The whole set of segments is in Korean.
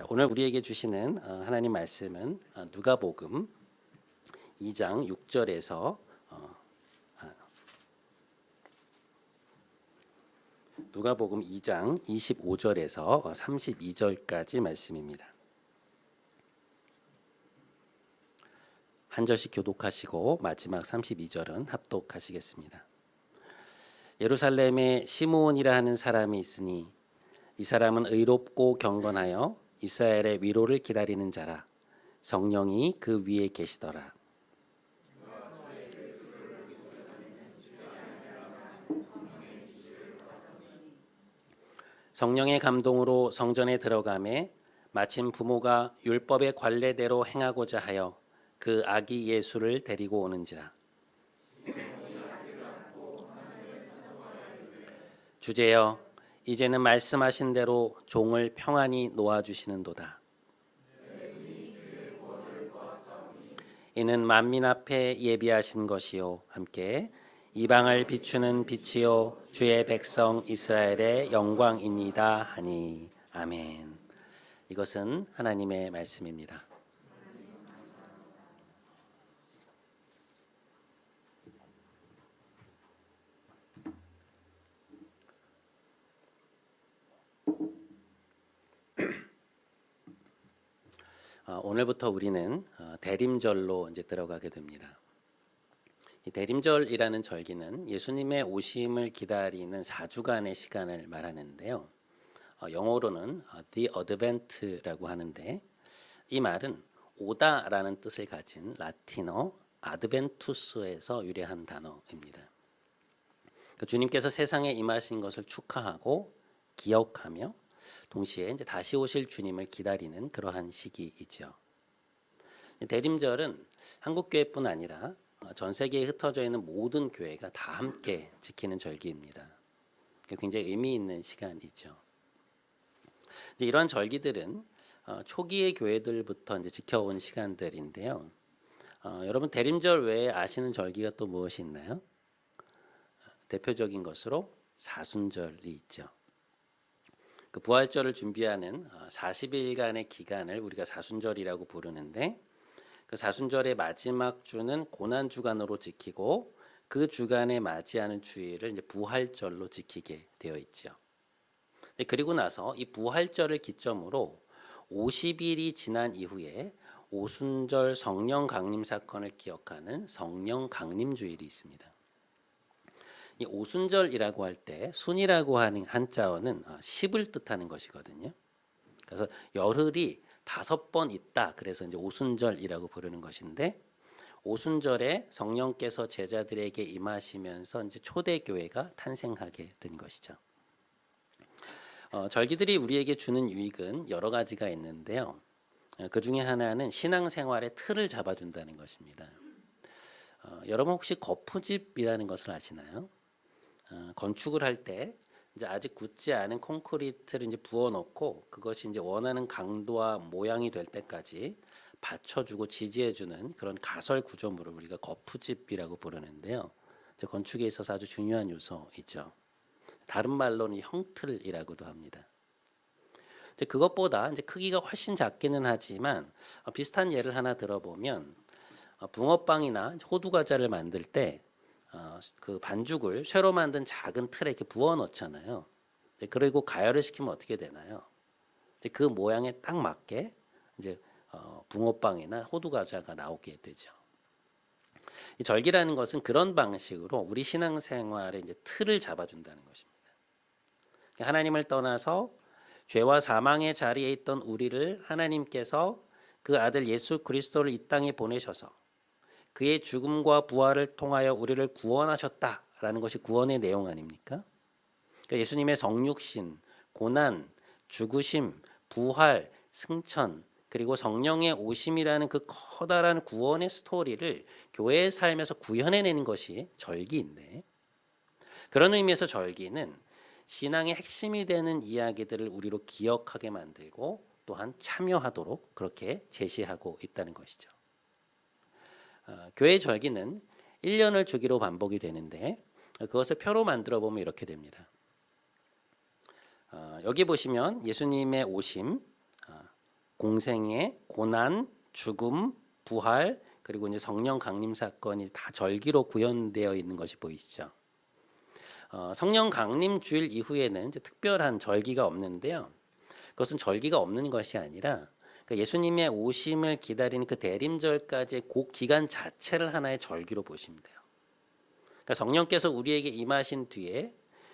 자, 오늘 우리에게 주시는 하나님 말씀은 누가복음 2장 6절에서 누가복음 2장 25절에서 32절까지 말씀입니다. 한 절씩 교독하시고 마지막 32절은 합독하시겠습니다. 예루살렘에 시므온이라 하는 사람이 있으니 이 사람은 의롭고 경건하여 이스라엘의 위로를 기다리는 자라. 성령이 그 위에 계시더라. 성령의 감동으로 성전에 들어가매 마침 부모가 율법의 관례대로 행하고자 하여 그 아기 예수를 데리고 오는지라. 주제여, 이제는 말씀하신 대로 종을 평안히 놓아주시는도다. 이는 만민 앞에 예비하신 것이요 함께 이방을 비추는 빛이요 주의 백성 이스라엘의 영광이니이다 하니. 아멘. 이것은 하나님의 말씀입니다. 오늘부터 우리는 대림절로 이제 들어가게 됩니다. 이 대림절이라는 절기는 예수님의 오심을 기다리는 4주간의 시간을 말하는데요. 영어로는 The Advent라고 하는데 이 말은 오다라는 뜻을 가진 라틴어 아드벤투스에서 유래한 단어입니다. 주님께서 세상에 임하신 것을 축하하고 기억하며 동시에 이제 다시 오실 주님을 기다리는 그러한 시기이죠. 대림절은 한국 교회뿐 아니라 전 세계에 흩어져 있는 모든 교회가 다 함께 지키는 절기입니다. 굉장히 의미 있는 시간이죠. 이제 이러한 절기들은 초기의 교회들부터 이제 지켜온 시간들인데요. 여러분 대림절 외에 아시는 절기가 또 무엇이 있나요? 대표적인 것으로 사순절이 있죠. 그 부활절을 준비하는 40일간의 기간을 우리가 사순절이라고 부르는데 그 사순절의 마지막 주는 고난 주간으로 지키고 그 주간에 맞이하는 주일을 이제 부활절로 지키게 되어 있죠. 그리고 나서 이 부활절을 기점으로 50일이 지난 이후에 오순절 성령 강림 사건을 기억하는 성령 강림 주일이 있습니다. 이 오순절이라고 할 때 순이라고 하는 한자어는 10을 뜻하는 것이거든요. 그래서 열흘이 5번 있다. 그래서 이제 오순절이라고 부르는 것인데 오순절에 성령께서 제자들에게 임하시면서 이제 초대교회가 탄생하게 된 것이죠. 절기들이 우리에게 주는 유익은 여러 가지가 있는데요. 그 중에 하나는 신앙생활의 틀을 잡아준다는 것입니다. 여러분 혹시 거푸집이라는 것을 아시나요? 건축을 할 때 이제 아직 굳지 않은 콘크리트를 이제 부어 넣고 그것이 이제 원하는 강도와 모양이 될 때까지 받쳐주고 지지해주는 그런 가설 구조물을 우리가 거푸집이라고 부르는데요. 이제 건축에 있어서 아주 중요한 요소이죠. 다른 말로는 형틀이라고도 합니다. 이제 그것보다 이제 크기가 훨씬 작기는 하지만 비슷한 예를 하나 들어보면 붕어빵이나 호두 과자를 만들 때 그 반죽을 쇠로 만든 작은 틀에 이렇게 부어 넣잖아요. 그리고 가열을 시키면 어떻게 되나요? 그 모양에 딱 맞게 이제 붕어빵이나 호두 과자가 나오게 되죠. 이 절기라는 것은 그런 방식으로 우리 신앙생활의 이제 틀을 잡아준다는 것입니다. 하나님을 떠나서 죄와 사망의 자리에 있던 우리를 하나님께서 그 아들 예수 그리스도를 이 땅에 보내셔서 그의 죽음과 부활을 통하여 우리를 구원하셨다라는 것이 구원의 내용 아닙니까? 그러니까 예수님의 성육신, 고난, 죽으심, 부활, 승천 그리고 성령의 오심이라는 그 커다란 구원의 스토리를 교회의 삶에서 구현해내는 것이 절기인데 그런 의미에서 절기는 신앙의 핵심이 되는 이야기들을 우리로 기억하게 만들고 또한 참여하도록 그렇게 제시하고 있다는 것이죠. 교회의 절기는 1년을 주기로 반복이 되는데 그것을 표로 만들어 보면 이렇게 됩니다. 여기 보시면 예수님의 오심, 공생의 고난, 죽음, 부활, 그리고 이제 성령 강림 사건이 다 절기로 구현되어 있는 것이 보이시죠? 성령 강림 주일 이후에는 이제 특별한 절기가 없는데요. 그것은 절기가 없는 것이 아니라 예수님의 오심을 기다리는 그 대림절까지의 그 기간 자체를 하나의 절기로 보시면 돼요. 그러니까 성령께서 우리에게 임하신 뒤에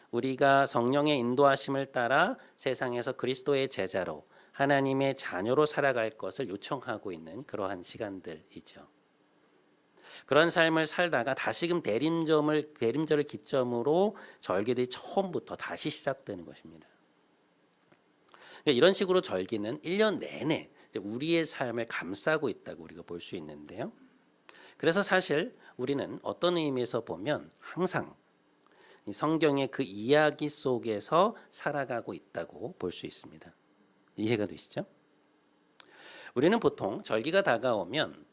우리가 성령의 인도하심을 따라 세상에서 그리스도의 제자로 하나님의 자녀로 살아갈 것을 요청하고 있는 그러한 시간들이죠. 그런 삶을 살다가 다시금 대림절을 기점으로 절기들이 처음부터 다시 시작되는 것입니다. 그러니까 이런 식으로 절기는 1년 내내 우리의 삶을 감싸고 있다고 우리가 볼 수 있는데요. 그래서 사실 우리는 어떤 의미에서 보면 항상 성경의 그 이야기 속에서 살아가고 있다고 볼 수 있습니다. 이해가 되시죠? 우리는 보통 절기가 다가오면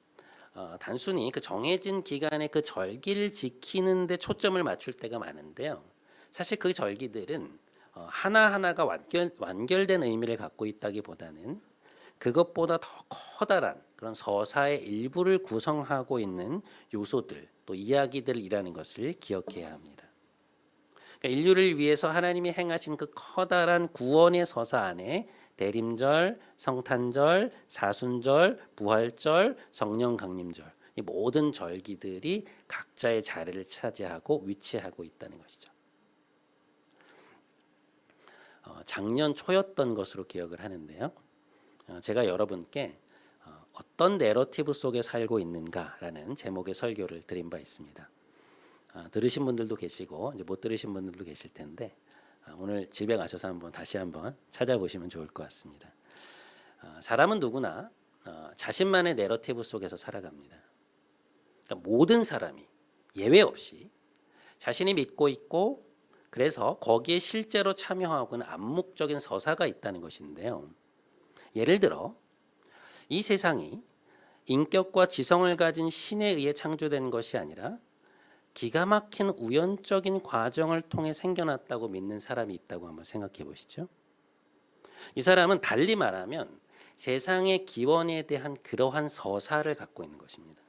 단순히 그 정해진 기간에 그 절기를 지키는 데 초점을 맞출 때가 많은데요. 사실 그 절기들은 하나하나가 완결된 의미를 갖고 있다기보다는 그것보다 더 커다란 그런 서사의 일부를 구성하고 있는 요소들, 또 이야기들이라는 것을 기억해야 합니다. 그러니까 인류를 위해서 하나님이 행하신 그 커다란 구원의 서사 안에 대림절, 성탄절, 사순절, 부활절, 성령 강림절, 이 모든 절기들이 각자의 자리를 차지하고 위치하고 있다는 것이죠. 작년 초였던 것으로 기억을 하는데요. 제가 여러분께 어떤 내러티브 속에 살고 있는가라는 제목의 설교를 드린 바 있습니다. 들으신 분들도 계시고 이제 못 들으신 분들도 계실 텐데 오늘 집에 가셔서 다시 한번 찾아보시면 좋을 것 같습니다. 사람은 누구나 자신만의 내러티브 속에서 살아갑니다. 그러니까 모든 사람이 예외 없이 자신이 믿고 있고 그래서 거기에 실제로 참여하고 있는 암묵적인 서사가 있다는 것인데요. 예를 들어 이 세상이 인격과 지성을 가진 신에 의해 창조된 것이 아니라 기가 막힌 우연적인 과정을 통해 생겨났다고 믿는 사람이 있다고 한번 생각해 보시죠. 이 사람은 달리 말하면 세상의 기원에 대한 그러한 서사를 갖고 있는 것입니다.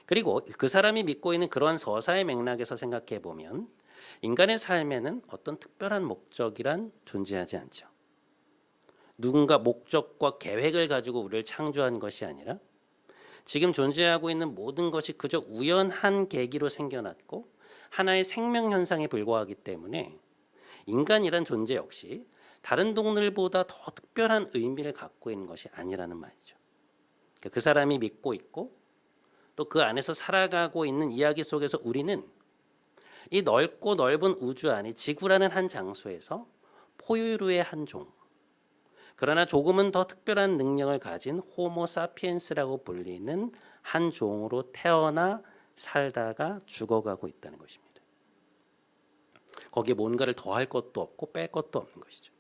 그리고 그 사람이 믿고 있는 그러한 서사의 맥락에서 생각해 보면 인간의 삶에는 어떤 특별한 목적이란 존재하지 않죠. 누군가 목적과 계획을 가지고 우리를 창조한 것이 아니라 지금 존재하고 있는 모든 것이 그저 우연한 계기로 생겨났고 하나의 생명 현상에 불과하기 때문에 인간이란 존재 역시 다른 동물보다 더 특별한 의미를 갖고 있는 것이 아니라는 말이죠. 그 사람이 믿고 있고 또 그 안에서 살아가고 있는 이야기 속에서 우리는 이 넓고 넓은 우주 안에 지구라는 한 장소에서 포유류의 한 종, 그러나 조금은 더 특별한 능력을 가진 호모 사피엔스라고 불리는 한 종으로 태어나 살다가 죽어가고 있다는 것입니다. 거기에 뭔가를 더할 것도 없고 뺄 것도 없는 것이죠.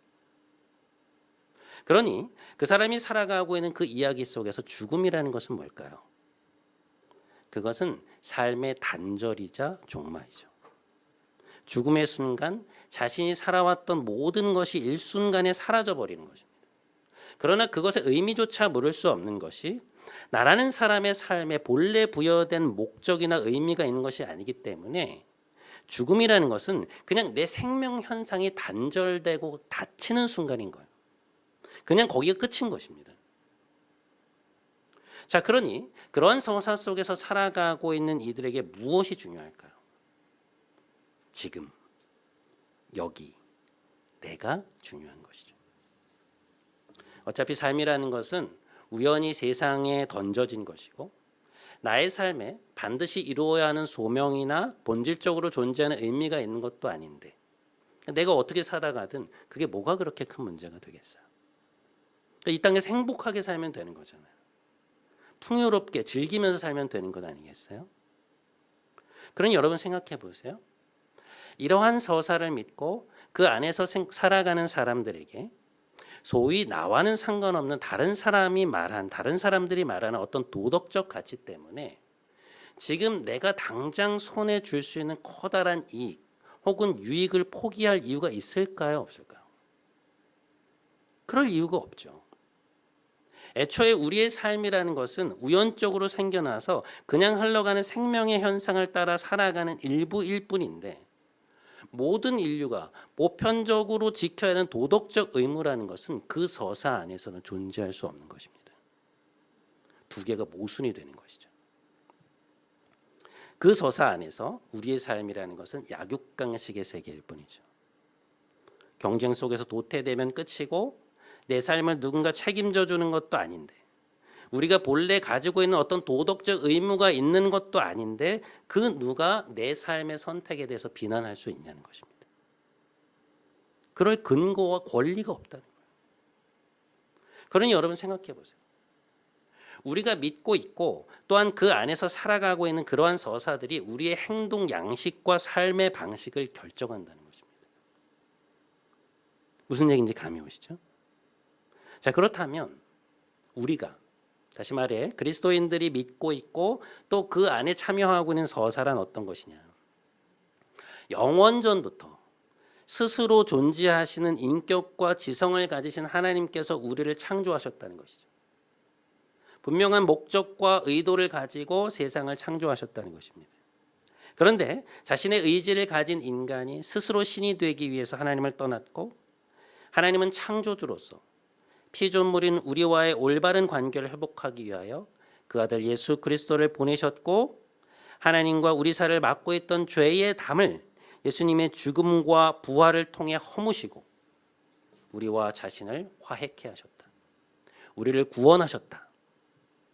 그러니 그 사람이 살아가고 있는 그 이야기 속에서 죽음이라는 것은 뭘까요? 그것은 삶의 단절이자 종말이죠. 죽음의 순간 자신이 살아왔던 모든 것이 일순간에 사라져버리는 것입니다. 그러나 그것의 의미조차 물을 수 없는 것이 나라는 사람의 삶에 본래 부여된 목적이나 의미가 있는 것이 아니기 때문에 죽음이라는 것은 그냥 내 생명 현상이 단절되고 닫히는 순간인 거예요. 그냥 거기가 끝인 것입니다. 자, 그러니 그러한 서사 속에서 살아가고 있는 이들에게 무엇이 중요할까요? 지금, 여기, 내가 중요한 것이죠. 어차피 삶이라는 것은 우연히 세상에 던져진 것이고 나의 삶에 반드시 이루어야 하는 소명이나 본질적으로 존재하는 의미가 있는 것도 아닌데 내가 어떻게 살아가든 그게 뭐가 그렇게 큰 문제가 되겠어요. 이 땅에서 행복하게 살면 되는 거잖아요. 풍요롭게 즐기면서 살면 되는 것 아니겠어요? 그러니 여러분 생각해 보세요. 이러한 서사를 믿고 그 안에서 살아가는 사람들에게 소위 나와는 상관없는 다른 사람들이 말하는 어떤 도덕적 가치 때문에 지금 내가 당장 손에 줄 수 있는 커다란 이익 혹은 유익을 포기할 이유가 있을까요? 없을까요? 그럴 이유가 없죠. 애초에 우리의 삶이라는 것은 우연적으로 생겨나서 그냥 흘러가는 생명의 현상을 따라 살아가는 일부일 뿐인데, 모든 인류가 보편적으로 지켜야 하는 도덕적 의무라는 것은 그 서사 안에서는 존재할 수 없는 것입니다. 두 개가 모순이 되는 것이죠. 그 서사 안에서 우리의 삶이라는 것은 약육강식의 세계일 뿐이죠. 경쟁 속에서 도태되면 끝이고 내 삶을 누군가 책임져 주는 것도 아닌데, 우리가 본래 가지고 있는 어떤 도덕적 의무가 있는 것도 아닌데, 그 누가 내 삶의 선택에 대해서 비난할 수 있냐는 것입니다. 그럴 근거와 권리가 없다는 거예요. 그러니 여러분 생각해 보세요. 우리가 믿고 있고 또한 그 안에서 살아가고 있는 그러한 서사들이 우리의 행동 양식과 삶의 방식을 결정한다는 것입니다. 무슨 얘기인지 감이 오시죠? 자, 그렇다면 우리가, 다시 말해 그리스도인들이 믿고 있고 또 그 안에 참여하고 있는 서사란 어떤 것이냐? 영원전부터 스스로 존재하시는 인격과 지성을 가지신 하나님께서 우리를 창조하셨다는 것이죠. 분명한 목적과 의도를 가지고 세상을 창조하셨다는 것입니다. 그런데 자신의 의지를 가진 인간이 스스로 신이 되기 위해서 하나님을 떠났고, 하나님은 창조주로서 피조물인 우리와의 올바른 관계를 회복하기 위하여 그 아들 예수 그리스도를 보내셨고, 하나님과 우리 사이를 막고 있던 죄의 담을 예수님의 죽음과 부활을 통해 허무시고 우리와 자신을 화해케 하셨다. 우리를 구원하셨다.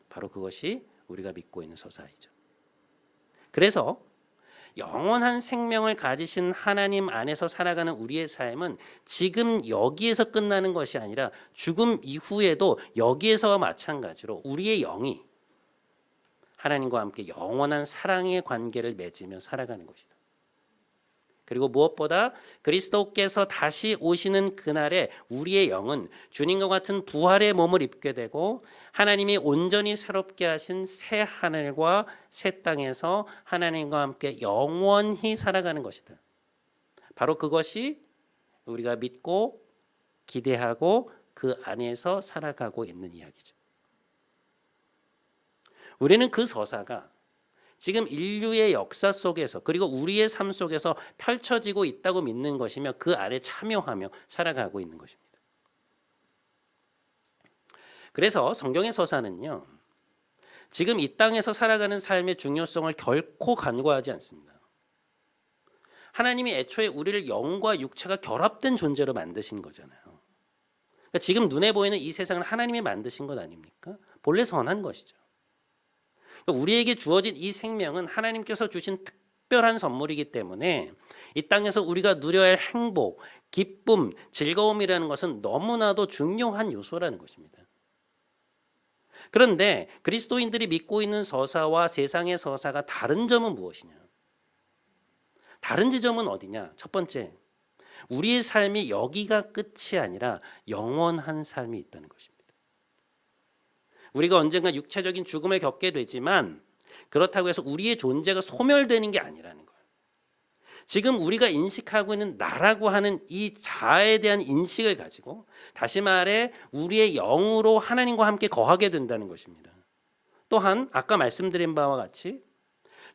바로 그것이 우리가 믿고 있는 서사이죠. 그래서 영원한 생명을 가지신 하나님 안에서 살아가는 우리의 삶은 지금 여기에서 끝나는 것이 아니라 죽음 이후에도 여기에서와 마찬가지로 우리의 영이 하나님과 함께 영원한 사랑의 관계를 맺으며 살아가는 것이다. 그리고 무엇보다 그리스도께서 다시 오시는 그날에 우리의 영은 주님과 같은 부활의 몸을 입게 되고 하나님이 온전히 새롭게 하신 새 하늘과 새 땅에서 하나님과 함께 영원히 살아가는 것이다. 바로 그것이 우리가 믿고 기대하고 그 안에서 살아가고 있는 이야기죠. 우리는 그 서사가 지금 인류의 역사 속에서 그리고 우리의 삶 속에서 펼쳐지고 있다고 믿는 것이며 그 안에 참여하며 살아가고 있는 것입니다. 그래서 성경의 서사는요, 지금 이 땅에서 살아가는 삶의 중요성을 결코 간과하지 않습니다. 하나님이 애초에 우리를 영과 육체가 결합된 존재로 만드신 거잖아요. 그러니까 지금 눈에 보이는 이 세상은 하나님이 만드신 것 아닙니까? 본래 선한 것이죠. 우리에게 주어진 이 생명은 하나님께서 주신 특별한 선물이기 때문에 이 땅에서 우리가 누려야 할 행복, 기쁨, 즐거움이라는 것은 너무나도 중요한 요소라는 것입니다. 그런데 그리스도인들이 믿고 있는 서사와 세상의 서사가 다른 점은 무엇이냐? 다른 지점은 어디냐? 첫 번째, 우리의 삶이 여기가 끝이 아니라 영원한 삶이 있다는 것입니다. 우리가 언젠가 육체적인 죽음을 겪게 되지만 그렇다고 해서 우리의 존재가 소멸되는 게 아니라는 거예요. 지금 우리가 인식하고 있는 나라고 하는 이 자아에 대한 인식을 가지고 다시 말해 우리의 영으로 하나님과 함께 거하게 된다는 것입니다. 또한 아까 말씀드린 바와 같이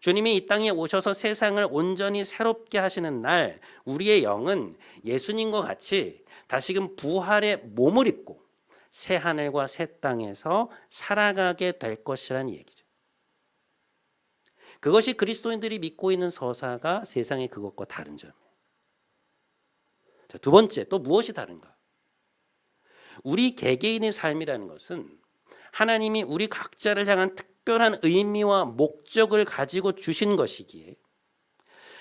주님이 이 땅에 오셔서 세상을 온전히 새롭게 하시는 날 우리의 영은 예수님과 같이 다시금 부활의 몸을 입고 새 하늘과 새 땅에서 살아가게 될 것이라는 얘기죠. 그것이 그리스도인들이 믿고 있는 서사가 세상의 그것과 다른 점이에요. 자, 두 번째, 또 무엇이 다른가? 우리 개개인의 삶이라는 것은 하나님이 우리 각자를 향한 특별한 의미와 목적을 가지고 주신 것이기에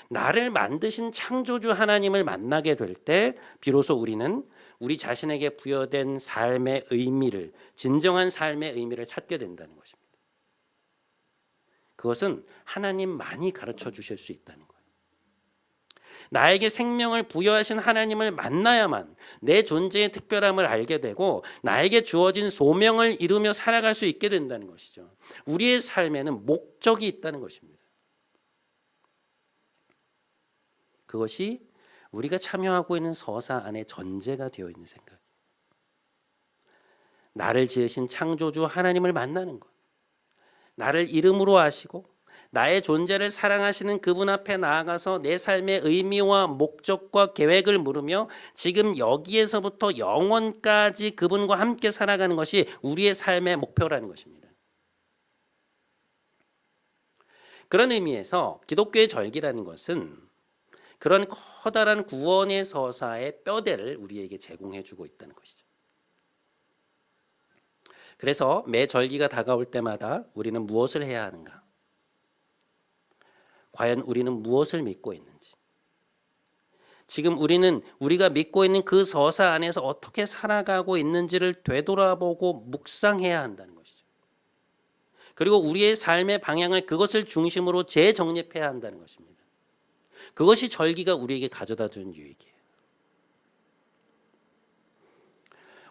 나를 만드신 창조주 하나님을 만나게 될 때 비로소 우리는 우리 자신에게 부여된 삶의 의미를, 진정한 삶의 의미를 찾게 된다는 것입니다. 그것은 하나님만이 가르쳐 주실 수 있다는 거예요. 나에게 생명을 부여하신 하나님을 만나야만 내 존재의 특별함을 알게 되고 나에게 주어진 소명을 이루며 살아갈 수 있게 된다는 것이죠. 우리의 삶에는 목적이 있다는 것입니다. 그것이 우리가 참여하고 있는 서사 안에 전제가 되어 있는 생각이에요. 나를 지으신 창조주 하나님을 만나는 것. 나를 이름으로 아시고 나의 존재를 사랑하시는 그분 앞에 나아가서 내 삶의 의미와 목적과 계획을 물으며 지금 여기에서부터 영원까지 그분과 함께 살아가는 것이 우리의 삶의 목표라는 것입니다. 그런 의미에서 기독교의 절기라는 것은 그런 커다란 구원의 서사의 뼈대를 우리에게 제공해 주고 있다는 것이죠. 그래서 매 절기가 다가올 때마다 우리는 무엇을 해야 하는가? 과연 우리는 무엇을 믿고 있는지, 지금 우리가 믿고 있는 그 서사 안에서 어떻게 살아가고 있는지를 되돌아보고 묵상해야 한다는 것이죠. 그리고 우리의 삶의 방향을 그것을 중심으로 재정립해야 한다는 것입니다. 그것이 절기가 우리에게 가져다 준 유익이에요.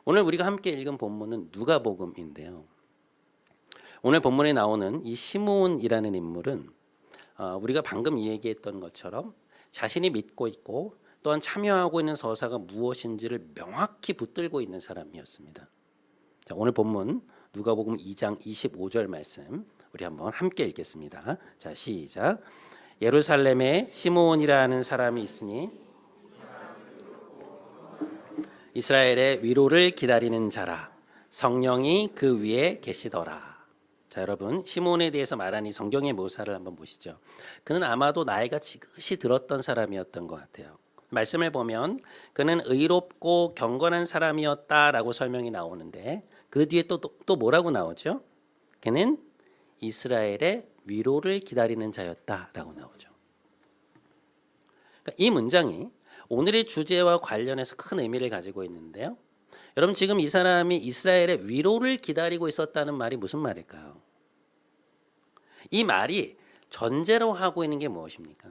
오늘 우리가 함께 읽은 본문은 누가복음인데요. 오늘 본문에 나오는 이 시므온이라는 인물은 우리가 방금 이야기했던 것처럼 자신이 믿고 있고 또한 참여하고 있는 서사가 무엇인지를 명확히 붙들고 있는 사람이었습니다. 자, 오늘 본문 누가복음 2장 25절 말씀 우리 한번 함께 읽겠습니다. 자, 시작. 예루살렘에 시므온이라는 사람이 있으니 이스라엘의 위로를 기다리는 자라. 성령이 그 위에 계시더라. 자, 여러분, 시므온에 대해서 말한 이 성경의 묘사를 한번 보시죠. 그는 아마도 나이가 지긋이 들었던 사람이었던 것 같아요. 말씀을 보면 그는 의롭고 경건한 사람이었다라고 설명이 나오는데 그 뒤에 또 뭐라고 나오죠? 그는 이스라엘의 위로를 기다리는 자였다라고 나오죠. 그러니까 이 문장이 오늘의 주제와 관련해서 큰 의미를 가지고 있는데요. 여러분, 지금 이 사람이 이스라엘의 위로를 기다리고 있었다는 말이 무슨 말일까요? 이 말이 전제로 하고 있는 게 무엇입니까?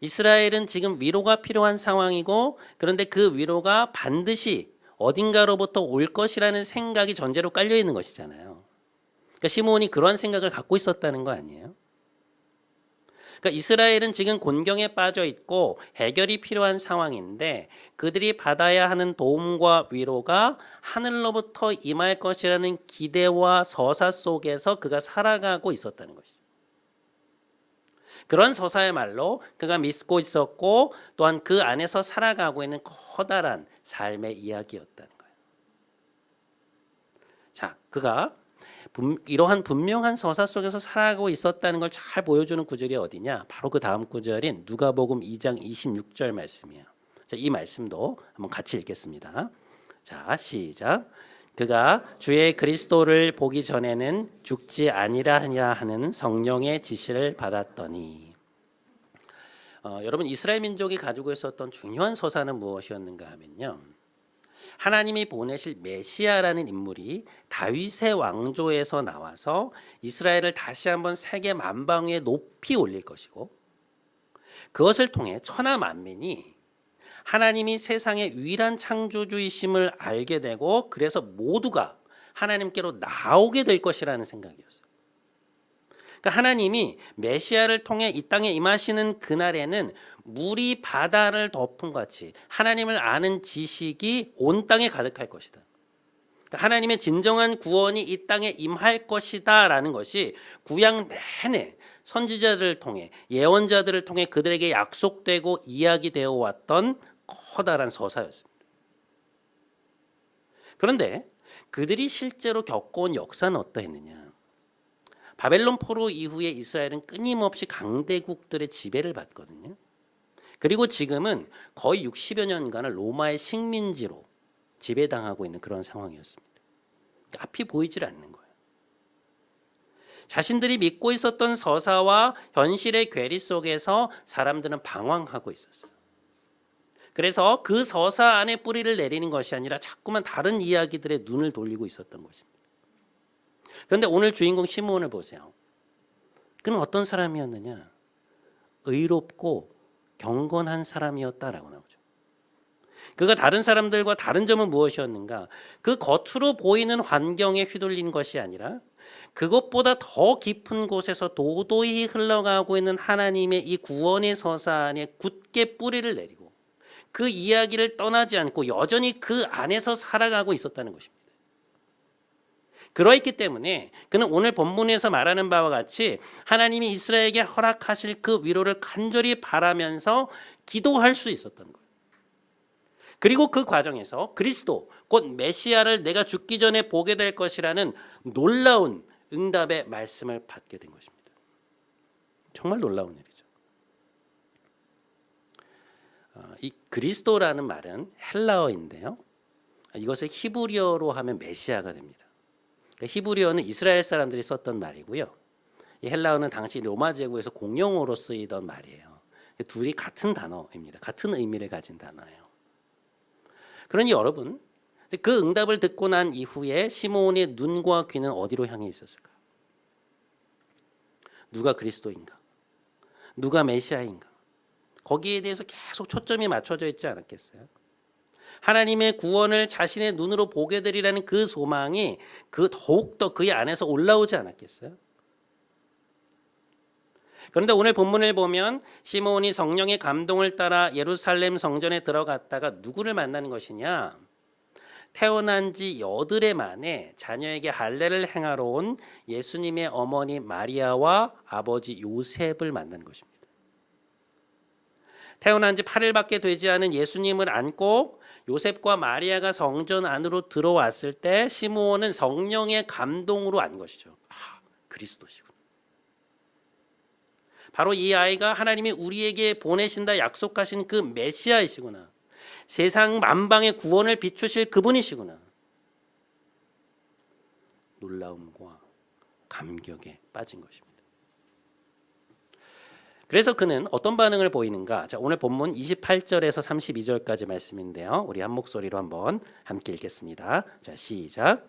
이스라엘은 지금 위로가 필요한 상황이고 그런데 그 위로가 반드시 어딘가로부터 올 것이라는 생각이 전제로 깔려 있는 것이잖아요. 그러니까 시므온이 그런 생각을 갖고 있었다는 거 아니에요? 그러니까 이스라엘은 지금 곤경에 빠져 있고 해결이 필요한 상황인데 그들이 받아야 하는 도움과 위로가 하늘로부터 임할 것이라는 기대와 서사 속에서 그가 살아가고 있었다는 것이죠. 그런 서사의 말로 그가 믿고 있었고 또한 그 안에서 살아가고 있는 커다란 삶의 이야기였다는 거예요. 자, 그가 이러한 분명한 서사 속에서 살아가고 있었다는 걸 잘 보여주는 구절이 어디냐? 바로 그 다음 구절인 누가복음 2장 26절 말씀이에요. 자, 이 말씀도 한번 같이 읽겠습니다. 자, 시작. 그가 주의 그리스도를 보기 전에는 죽지 아니라 하는 성령의 지시를 받았더니. 여러분, 이스라엘 민족이 가지고 있었던 중요한 서사는 무엇이었는가 하면요. 하나님이 보내실 메시아라는 인물이 다윗의 왕조에서 나와서 이스라엘을 다시 한번 세계 만방에 높이 올릴 것이고 그것을 통해 천하 만민이 하나님이 세상의 유일한 창조주이심을 알게 되고 그래서 모두가 하나님께로 나오게 될 것이라는 생각이었어요. 그러니까 하나님이 메시아를 통해 이 땅에 임하시는 그날에는 물이 바다를 덮은 같이 하나님을 아는 지식이 온 땅에 가득할 것이다. 그러니까 하나님의 진정한 구원이 이 땅에 임할 것이다 라는 것이 구약 내내 선지자들을 통해 예언자들을 통해 그들에게 약속되고 이야기되어 왔던 커다란 서사였습니다. 그런데 그들이 실제로 겪어온 역사는 어떠했느냐? 바벨론 포로 이후에 이스라엘은 끊임없이 강대국들의 지배를 받거든요. 그리고 지금은 거의 60여 년간을 로마의 식민지로 지배당하고 있는 그런 상황이었습니다. 앞이 보이질 않는 거예요. 자신들이 믿고 있었던 서사와 현실의 괴리 속에서 사람들은 방황하고 있었어요. 그래서 그 서사 안에 뿌리를 내리는 것이 아니라 자꾸만 다른 이야기들에 눈을 돌리고 있었던 것입니다. 그런데 오늘 주인공 시므온을 보세요. 그는 어떤 사람이었느냐? 의롭고 경건한 사람이었다라고 나오죠. 그가 다른 사람들과 다른 점은 무엇이었는가? 그 겉으로 보이는 환경에 휘둘린 것이 아니라 그것보다 더 깊은 곳에서 도도히 흘러가고 있는 하나님의 이 구원의 서사 안에 굳게 뿌리를 내리고 그 이야기를 떠나지 않고 여전히 그 안에서 살아가고 있었다는 것입니다. 그러했기 때문에 그는 오늘 본문에서 말하는 바와 같이 하나님이 이스라엘에게 허락하실 그 위로를 간절히 바라면서 기도할 수 있었던 거예요. 그리고 그 과정에서 그리스도 곧 메시아를 내가 죽기 전에 보게 될 것이라는 놀라운 응답의 말씀을 받게 된 것입니다. 정말 놀라운 일이죠. 이 그리스도라는 말은 헬라어인데요. 이것을 히브리어로 하면 메시아가 됩니다. 히브리어는 이스라엘 사람들이 썼던 말이고요. 이 헬라어는 당시 로마 제국에서 공용어로 쓰이던 말이에요. 둘이 같은 단어입니다. 같은 의미를 가진 단어예요. 그러니 여러분, 그 응답을 듣고 난 이후에 시므온의 눈과 귀는 어디로 향해 있었을까요? 누가 그리스도인가? 누가 메시아인가? 거기에 대해서 계속 초점이 맞춰져 있지 않았겠어요? 하나님의 구원을 자신의 눈으로 보게 되리라는 그 소망이 더욱더 그의 안에서 올라오지 않았겠어요? 그런데 오늘 본문을 보면 시므온이 성령의 감동을 따라 예루살렘 성전에 들어갔다가 누구를 만나는 것이냐? 태어난 지 여드레 만에 자녀에게 할례를 행하러 온 예수님의 어머니 마리아와 아버지 요셉을 만나는 것입니다. 태어난 지 8일밖에 되지 않은 예수님을 안고 요셉과 마리아가 성전 안으로 들어왔을 때 시므온은 성령의 감동으로 안 것이죠. 그리스도시구나. 바로 이 아이가 하나님이 우리에게 보내신다 약속하신 그 메시아이시구나. 세상 만방의 구원을 비추실 그분이시구나. 놀라움과 감격에 빠진 것입니다. 그래서 그는 어떤 반응을 보이는가? 자, 오늘 본문 28절에서 32절까지 말씀인데요. 우리 한 목소리로 한번 함께 읽겠습니다. 자, 시작.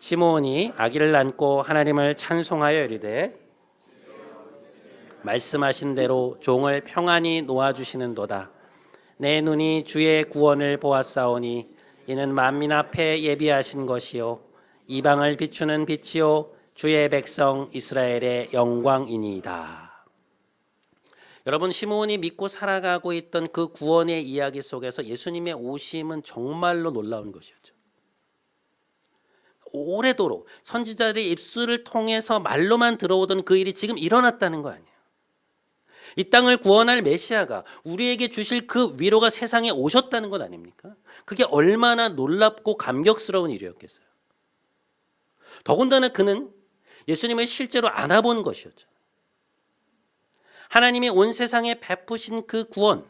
시므온이 아기를 안고 하나님을 찬송하여 이르되 말씀하신 대로 종을 평안히 놓아주시는도다. 내 눈이 주의 구원을 보았사오니 이는 만민 앞에 예비하신 것이요 이방을 비추는 빛이요 주의 백성 이스라엘의 영광이니이다. 여러분, 시므온이 믿고 살아가고 있던 그 구원의 이야기 속에서 예수님의 오심은 정말로 놀라운 것이었죠. 오래도록 선지자들의 입술을 통해서 말로만 들어오던 그 일이 지금 일어났다는 거 아니에요. 이 땅을 구원할 메시아가 우리에게 주실 그 위로가 세상에 오셨다는 것 아닙니까? 그게 얼마나 놀랍고 감격스러운 일이었겠어요. 더군다나 그는 예수님을 실제로 안아본 것이었죠. 하나님이 온 세상에 베푸신 그 구원,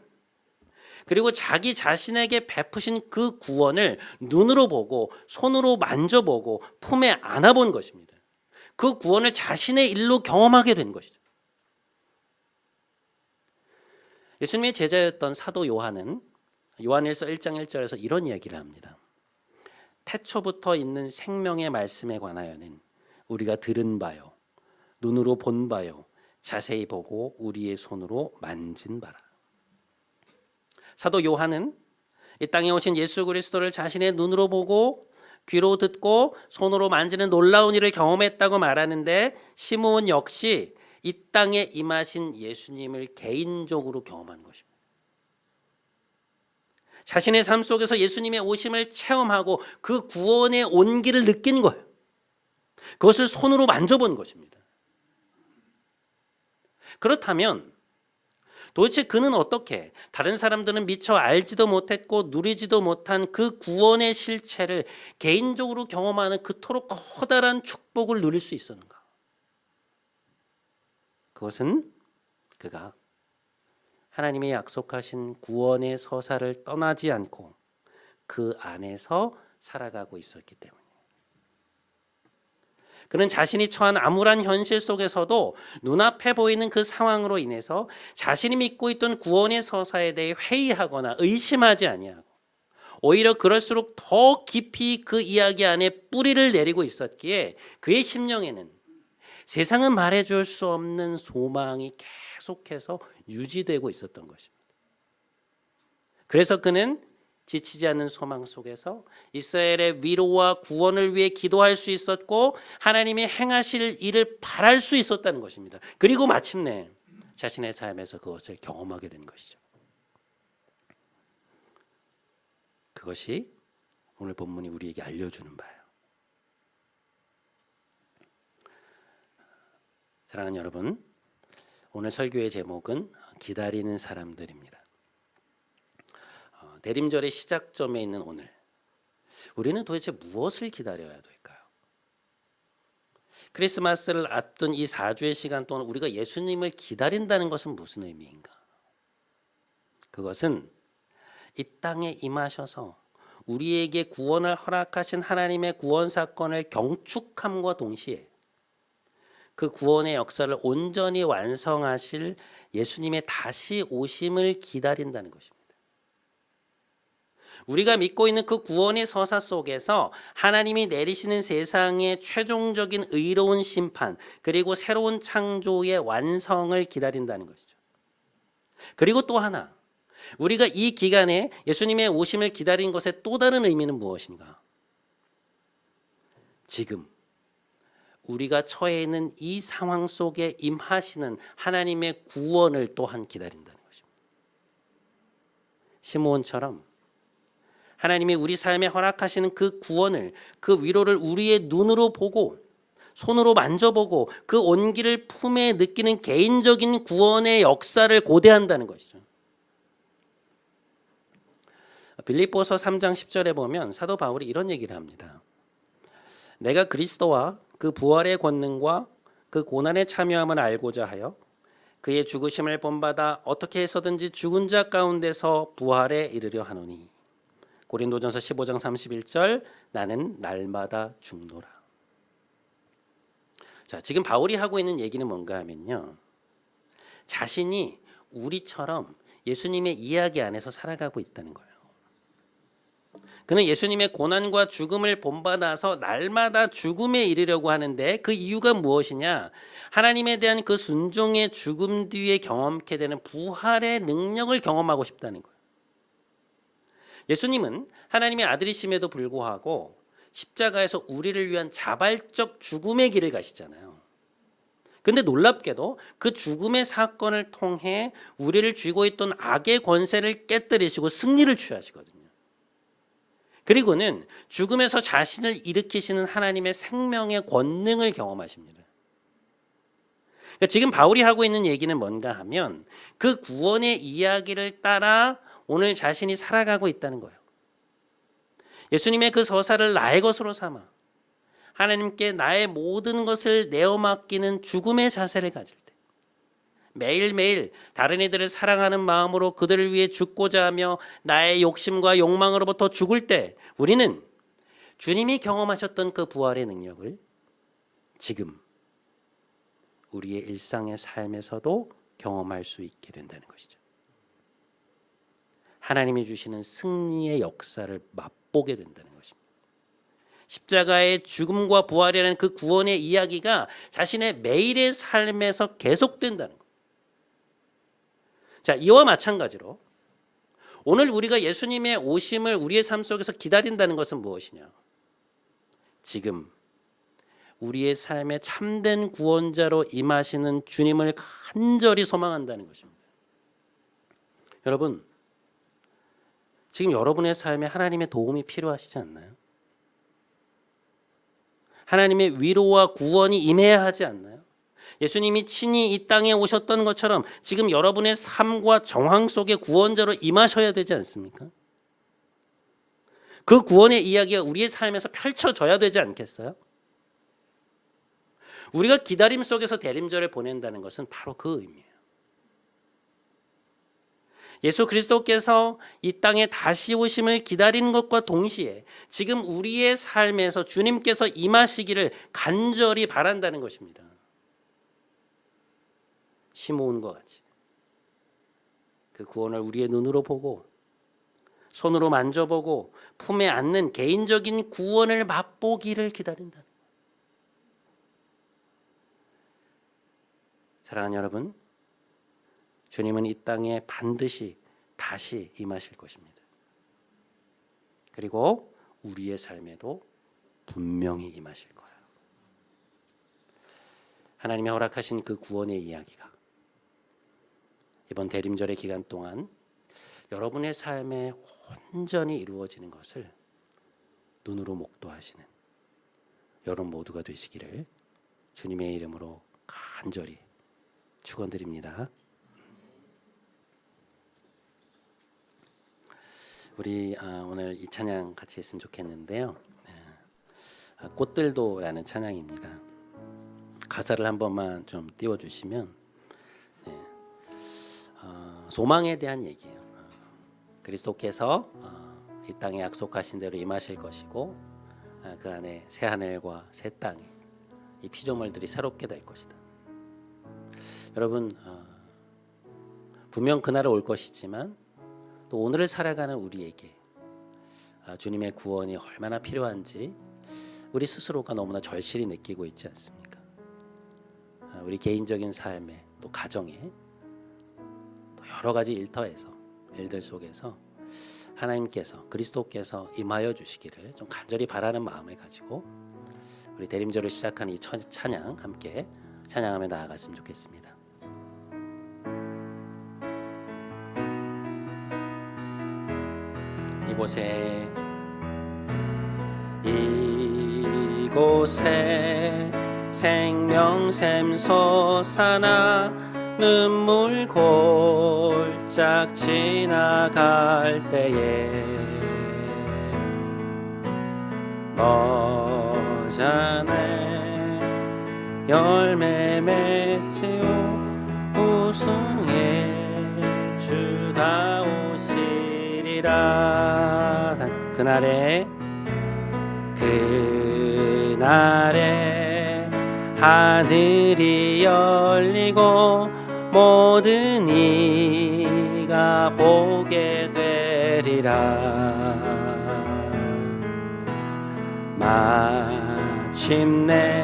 그리고 자기 자신에게 베푸신 그 구원을 눈으로 보고 손으로 만져보고 품에 안아본 것입니다. 그 구원을 자신의 일로 경험하게 된 것이죠. 예수님의 제자였던 사도 요한은 요한일서 1장 1절에서 이런 이야기를 합니다. 태초부터 있는 생명의 말씀에 관하여는 우리가 들은 바요, 눈으로 본 바요, 자세히 보고 우리의 손으로 만진 바라. 사도 요한은 이 땅에 오신 예수 그리스도를 자신의 눈으로 보고 귀로 듣고 손으로 만지는 놀라운 일을 경험했다고 말하는데 시므온 역시 이 땅에 임하신 예수님을 개인적으로 경험한 것입니다. 자신의 삶 속에서 예수님의 오심을 체험하고 그 구원의 온기를 느낀 거예요. 그것을 손으로 만져본 것입니다. 그렇다면 도대체 그는 어떻게 다른 사람들은 미처 알지도 못했고 누리지도 못한 그 구원의 실체를 개인적으로 경험하는 그토록 커다란 축복을 누릴 수 있었는가? 그것은 그가 하나님이 약속하신 구원의 서사를 떠나지 않고 그 안에서 살아가고 있었기 때문이에요. 그는 자신이 처한 암울한 현실 속에서도 눈앞에 보이는 그 상황으로 인해서 자신이 믿고 있던 구원의 서사에 대해 회의하거나 의심하지 아니하고 오히려 그럴수록 더 깊이 그 이야기 안에 뿌리를 내리고 있었기에 그의 심령에는 세상은 말해줄 수 없는 소망이 계속해서 유지되고 있었던 것입니다. 그래서 그는 지치지 않는 소망 속에서 이스라엘의 위로와 구원을 위해 기도할 수 있었고 하나님이 행하실 일을 바랄 수 있었다는 것입니다. 그리고 마침내 자신의 삶에서 그것을 경험하게 된 것이죠. 그것이 오늘 본문이 우리에게 알려주는 바예요. 사랑하는 여러분, 오늘 설교의 제목은 기다리는 사람들입니다. 대림절의 시작점에 있는 오늘, 우리는 도대체 무엇을 기다려야 될까요? 크리스마스를 앞둔 이 4주의 시간 동안 우리가 예수님을 기다린다는 것은 무슨 의미인가? 그것은 이 땅에 임하셔서 우리에게 구원을 허락하신 하나님의 구원 사건을 경축함과 동시에 그 구원의 역사를 온전히 완성하실 예수님의 다시 오심을 기다린다는 것입니다. 우리가 믿고 있는 그 구원의 서사 속에서 하나님이 내리시는 세상의 최종적인 의로운 심판, 그리고 새로운 창조의 완성을 기다린다는 것이죠. 그리고 또 하나, 우리가 이 기간에 예수님의 오심을 기다린 것의 또 다른 의미는 무엇인가? 지금 우리가 처해 있는 이 상황 속에 임하시는 하나님의 구원을 또한 기다린다는 것입니다. 시므온처럼 하나님이 우리 삶에 허락하시는 그 구원을, 그 위로를 우리의 눈으로 보고 손으로 만져보고 그 온기를 품에 느끼는 개인적인 구원의 역사를 고대한다는 것이죠. 빌립보서 3장 10절에 보면 사도 바울이 이런 얘기를 합니다. 내가 그리스도와 그 부활의 권능과 그 고난에 참여함을 알고자 하여 그의 죽으심을 본받아 어떻게 해서든지 죽은 자 가운데서 부활에 이르려 하노니. 고린도전서 15장 31절, 나는 날마다 죽노라. 자, 지금 바울이 하고 있는 얘기는 뭔가 하면요, 자신이 우리처럼 예수님의 이야기 안에서 살아가고 있다는 거예요. 그는 예수님의 고난과 죽음을 본받아서 날마다 죽음에 이르려고 하는데 그 이유가 무엇이냐? 하나님에 대한 그 순종의 죽음 뒤에 경험케 되는 부활의 능력을 경험하고 싶다는 거예요. 예수님은 하나님의 아들이심에도 불구하고 십자가에서 우리를 위한 자발적 죽음의 길을 가시잖아요. 근데 놀랍게도 그 죽음의 사건을 통해 우리를 쥐고 있던 악의 권세를 깨뜨리시고 승리를 취하시거든요. 그리고는 죽음에서 자신을 일으키시는 하나님의 생명의 권능을 경험하십니다. 그러니까 지금 바울이 하고 있는 얘기는 뭔가 하면 그 구원의 이야기를 따라 오늘 자신이 살아가고 있다는 거예요. 예수님의 그 서사를 나의 것으로 삼아 하나님께 나의 모든 것을 내어 맡기는 죽음의 자세를 가질 때, 매일매일 다른 이들을 사랑하는 마음으로 그들을 위해 죽고자 하며 나의 욕심과 욕망으로부터 죽을 때 우리는 주님이 경험하셨던 그 부활의 능력을 지금 우리의 일상의 삶에서도 경험할 수 있게 된다는 것이죠. 하나님이 주시는 승리의 역사를 맛보게 된다는 것입니다. 십자가의 죽음과 부활이라는 그 구원의 이야기가 자신의 매일의 삶에서 계속된다는 것. 자, 이와 마찬가지로 오늘 우리가 예수님의 오심을 우리의 삶 속에서 기다린다는 것은 무엇이냐? 지금 우리의 삶에 참된 구원자로 임하시는 주님을 간절히 소망한다는 것입니다. 여러분, 지금 여러분의 삶에 하나님의 도움이 필요하시지 않나요? 하나님의 위로와 구원이 임해야 하지 않나요? 예수님이 친히 이 땅에 오셨던 것처럼 지금 여러분의 삶과 정황 속에 구원자로 임하셔야 되지 않습니까? 그 구원의 이야기가 우리의 삶에서 펼쳐져야 되지 않겠어요? 우리가 기다림 속에서 대림절을 보낸다는 것은 바로 그 의미예요. 예수 그리스도께서 이 땅에 다시 오심을 기다리는 것과 동시에 지금 우리의 삶에서 주님께서 임하시기를 간절히 바란다는 것입니다. 시므온과 같이 그 구원을 우리의 눈으로 보고 손으로 만져보고 품에 안는 개인적인 구원을 맛보기를 기다린다는 거예요. 사랑하는 여러분, 주님은 이 땅에 반드시 다시 임하실 것입니다. 그리고 우리의 삶에도 분명히 임하실 거예요. 하나님이 허락하신 그 구원의 이야기가 이번 대림절의 기간 동안 여러분의 삶에 온전히 이루어지는 것을 눈으로 목도하시는 여러분 모두가 되시기를 주님의 이름으로 간절히 축원드립니다. 우리 오늘 이 찬양 같이 했으면 좋겠는데요. 꽃들도라는 찬양입니다. 가사를 한 번만 좀 띄워주시면 소망에 대한 얘기예요. 그리스도께서 이 땅에 약속하신 대로 임하실 것이고 그 안에 새 하늘과 새 땅에 이 피조물들이 새롭게 될 것이다. 여러분 분명 그날은 올 것이지만 또 오늘을 살아가는 우리에게 주님의 구원이 얼마나 필요한지 우리 스스로가 너무나 절실히 느끼고 있지 않습니까? 우리 개인적인 삶에 또 가정에 또 여러 가지 일들 속에서 하나님께서 그리스도께서 임하여 주시기를 좀 간절히 바라는 마음을 가지고 우리 대림절을 시작하는 이 찬양 함께 찬양하며 나아갔으면 좋겠습니다. 이곳에 생명샘 솟아나 눈물 골짝 지나갈 때에 머자네 열매 맺지요 우승에 주가 오시리라. 그날에 하늘이 열리고 모든 이가 보게 되리라. 마침내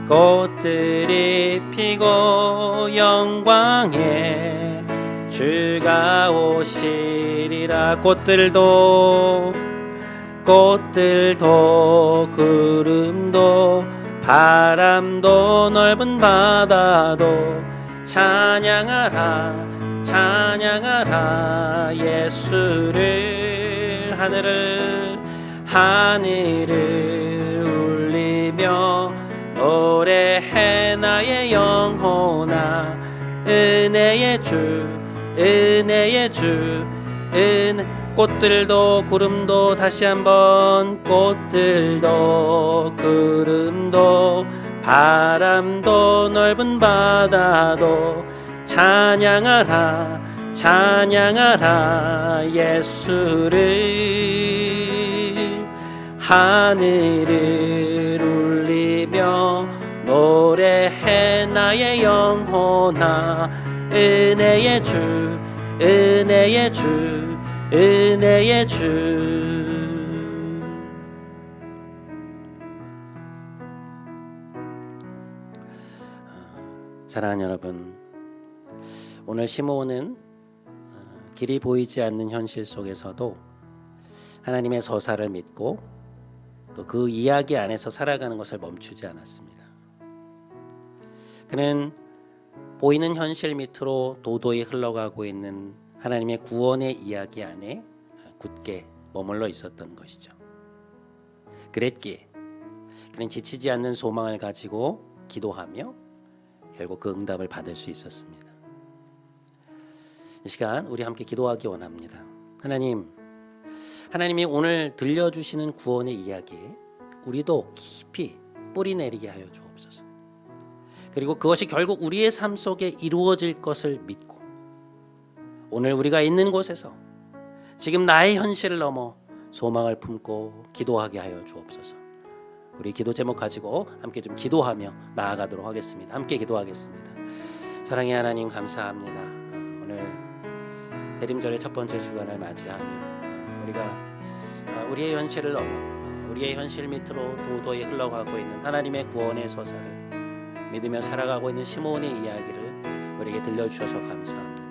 꽃들이 피고 영광에 주가 오시리라. 꽃들도 구름도 바람도 넓은 바다도 찬양하라 예수를. 하늘을 울리며 노래해 나의 영혼아 은혜의 주 꽃들도 구름도 다시 한번 꽃들도 구름도 바람도 넓은 바다도 찬양하라 예수를. 하늘을 울리며 노래해 나의 영혼아 은혜의 주. 사랑하는 여러분, 오늘 시므온은 길이 보이지 않는 현실 속에서도 하나님의 서사를 믿고 또 그 이야기 안에서 살아가는 것을 멈추지 않았습니다. 그는 보이는 현실 밑으로 도도히 흘러가고 있는 하나님의 구원의 이야기 안에 굳게 머물러 있었던 것이죠. 그랬기에 그는 지치지 않는 소망을 가지고 기도하며 결국 그 응답을 받을 수 있었습니다. 이 시간 우리 함께 기도하기 원합니다. 하나님이 오늘 들려주시는 구원의 이야기에 우리도 깊이 뿌리 내리게 하여 주옵소서. 그리고 그것이 결국 우리의 삶 속에 이루어질 것을 믿고 오늘 우리가 있는 곳에서 지금 나의 현실을 넘어 소망을 품고 기도하게 하여 주옵소서. 우리 기도 제목 가지고 함께 좀 기도하며 나아가도록 하겠습니다. 함께 기도하겠습니다. 사랑의 하나님 감사합니다. 오늘 대림절의 첫 번째 주간을 맞이하며 우리가 우리의 현실을 넘어 우리의 현실 밑으로 도도히 흘러가고 있는 하나님의 구원의 서사를 믿으며 살아가고 있는 시므온의 이야기를 우리에게 들려주셔서 감사합니다.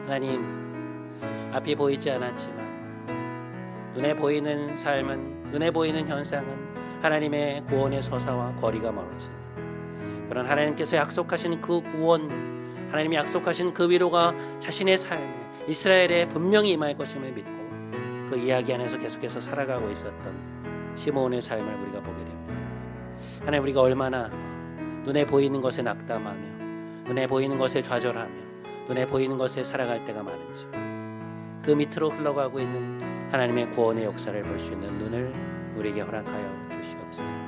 하나님, 앞이 보이지 않았지만 눈에 보이는 삶은, 눈에 보이는 현상은 하나님의 구원의 서사와 거리가 멀어지는 그런 하나님께서 약속하신 그 구원, 하나님이 약속하신 그 위로가 자신의 삶에 이스라엘에 분명히 임할 것임을 믿고 그 이야기 안에서 계속해서 살아가고 있었던 시므온의 삶을 우리가 보게 됩니다. 하나님, 우리가 얼마나 눈에 보이는 것에 낙담하며 눈에 보이는 것에 좌절하며 눈에 보이는 것에 살아갈 때가 많은지, 그 밑으로 흘러가고 있는 하나님의 구원의 역사를 볼 수 있는 눈을 우리에게 허락하여 주시옵소서.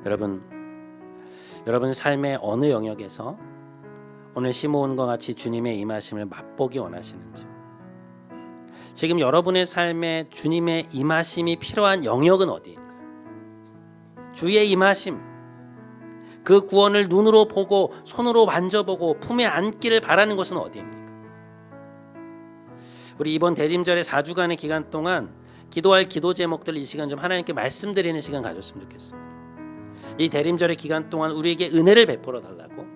여러분 삶의 어느 영역에서 오늘 시므온과 같이 주님의 임하심을 맛보기 원하시는지, 지금 여러분의 삶에 주님의 임하심이 필요한 영역은 어디인가요? 주의 임하심, 그 구원을 눈으로 보고 손으로 만져보고 품에 안기를 바라는 것은 어디입니까? 우리 이번 대림절의 4주간의 기간 동안 기도할 기도 제목들 이 시간 좀 하나님께 말씀드리는 시간 가졌으면 좋겠습니다. 이 대림절의 기간 동안 우리에게 은혜를 베풀어 달라고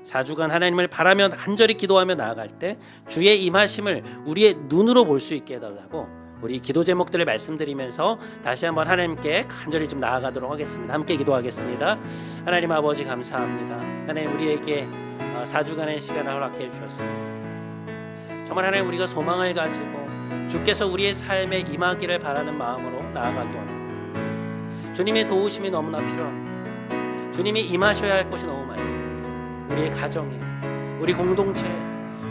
4주간 하나님을 바라며 간절히 기도하며 나아갈 때 주의 임하심을 우리의 눈으로 볼 수 있게 해달라고 우리 기도 제목들을 말씀드리면서 다시 한번 하나님께 간절히 좀 나아가도록 하겠습니다. 함께 기도하겠습니다. 하나님 아버지 감사합니다. 하나님, 우리에게 4주간의 시간을 허락해 주셨습니다. 정말 하나님, 우리가 소망을 가지고 주께서 우리의 삶에 임하기를 바라는 마음으로 나아가기 원합니다. 주님의 도우심이 너무나 필요합니다. 주님이 임하셔야 할 것이 너무 많습니다. 우리의 가정에, 우리 공동체에,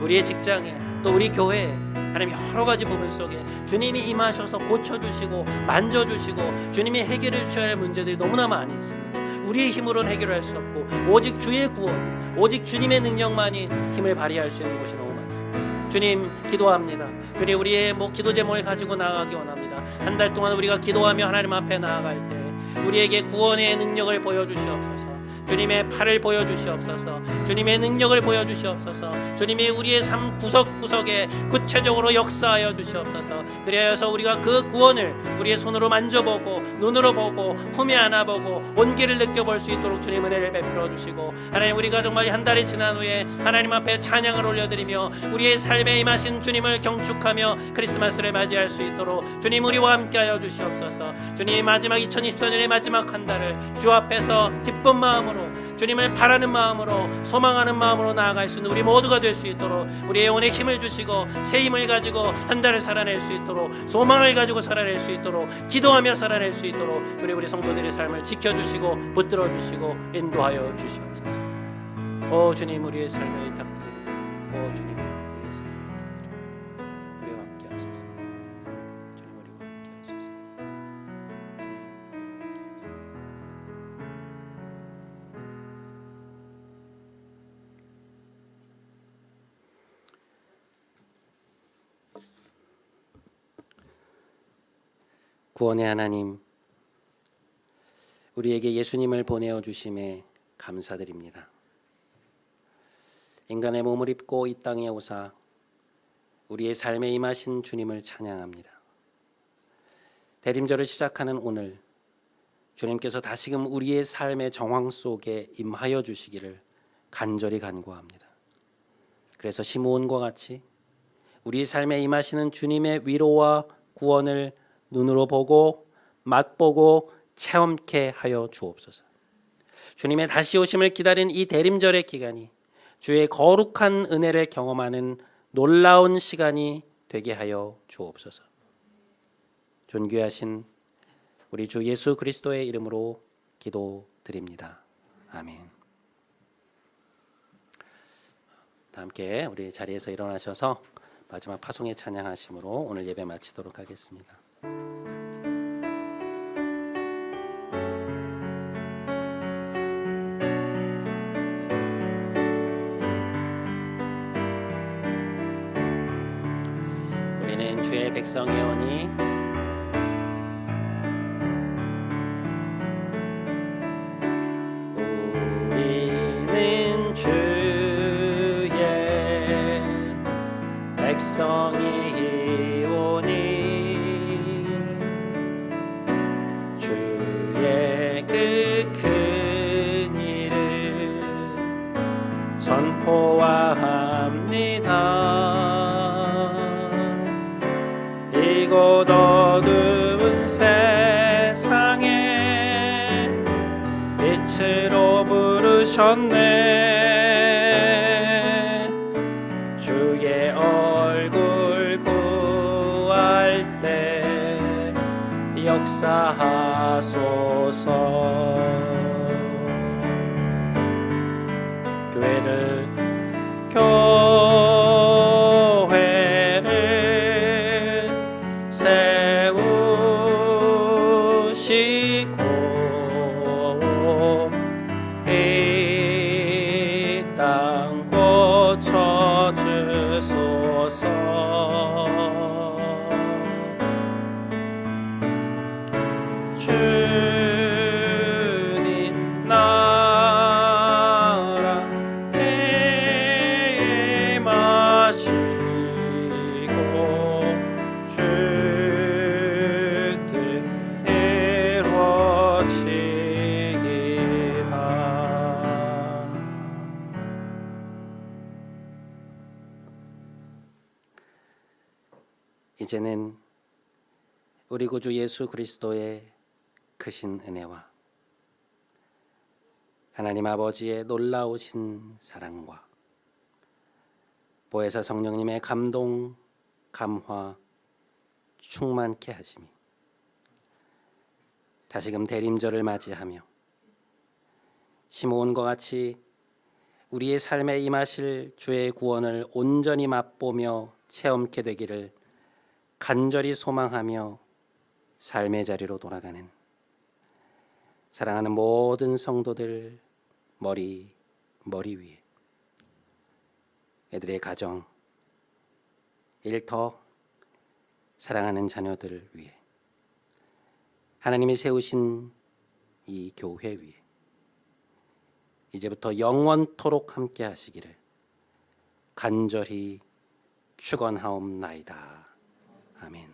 우리의 직장에, 또 우리 교회에 하나님 여러 가지 부분 속에 주님이 임하셔서 고쳐주시고 만져주시고 주님이 해결해 주셔야 할 문제들이 너무나 많이 있습니다. 우리의 힘으로는 해결할 수 없고 오직 주의 구원, 오직 주님의 능력만이 힘을 발휘할 수 있는 것이 너무 많습니다. 주님, 기도합니다. 주님, 우리의 기도 제목을 가지고 나아가기 원합니다. 한 달 동안 우리가 기도하며 하나님 앞에 나아갈 때 우리에게 구원의 능력을 보여주시옵소서. 주님의 팔을 보여주시옵소서. 주님의 능력을 보여주시옵소서. 주님이 우리의 삶 구석구석에 구체적으로 역사하여 주시옵소서. 그래서 우리가 그 구원을 우리의 손으로 만져보고 눈으로 보고 품에 안아보고 온기를 느껴볼 수 있도록 주님 은혜를 베풀어 주시고, 하나님, 우리가 정말 한 달이 지난 후에 하나님 앞에 찬양을 올려드리며 우리의 삶에 임하신 주님을 경축하며 크리스마스를 맞이할 수 있도록 주님 우리와 함께하여 주시옵소서. 주님, 마지막 2024년의 마지막 한 달을 주 앞에서 기쁜 마음으로, 주님을 바라는 마음으로, 소망하는 마음으로 나아갈 수 있는 우리 모두가 될 수 있도록 우리의 영혼에 힘을 주시고 새 힘을 가지고 한 달을 살아낼 수 있도록, 소망을 가지고 살아낼 수 있도록, 기도하며 살아낼 수 있도록 주님 우리 성도들의 삶을 지켜주시고 붙들어 주시고 인도하여 주시옵소서. 오 주님, 우리의 삶을 부탁드립니다. 오 주님, 우리의 삶을 부탁드립니다. 우리와 함께 하소서. 주님, 우리와 함께 하소서. 구원의 하나님, 우리에게 예수님을 보내어 주심에 감사드립니다. 인간의 몸을 입고 이 땅에 오사 우리의 삶에 임하신 주님을 찬양합니다. 대림절을 시작하는 오늘, 주님께서 다시금 우리의 삶의 정황 속에 임하여 주시기를 간절히 간구합니다. 그래서 시므온과 같이 우리의 삶에 임하시는 주님의 위로와 구원을 눈으로 보고 맛보고 체험케 하여 주옵소서. 주님의 다시 오심을 기다린 이 대림절의 기간이 주의 거룩한 은혜를 경험하는 놀라운 시간이 되게 하여 주옵소서. 존귀하신 우리 주 예수 그리스도의 이름으로 기도드립니다. 아멘. 함께 우리 자리에서 일어나셔서 마지막 파송의 찬양하심으로 오늘 예배 마치도록 하겠습니다. 우리는 주의 백성이오니 우리는 주의 백성이오니 주의 그 큰 일을 선포합니다. 이곳 어두운 세상에 빛으로 부르셨네. 역사하소서. 교회를 세우시고 이 땅 고쳐주소서. 주님 나라 임하시고 주 뜻 이루어지이다. 이제는 우리 구주 예수 그리스도의 크신 은혜와 하나님 아버지의 놀라우신 사랑과 보혜사 성령님의 감동, 감화, 충만케 하심이 다시금 대림절을 맞이하며 시므온과 같이 우리의 삶에 임하실 주의 구원을 온전히 맛보며 체험케 되기를 간절히 소망하며 삶의 자리로 돌아가는 사랑하는 모든 성도들 머리 위에 애들의 가정, 일터, 사랑하는 자녀들 위에 하나님이 세우신 이 교회 위에 이제부터 영원토록 함께 하시기를 간절히 축원하옵나이다. 아멘.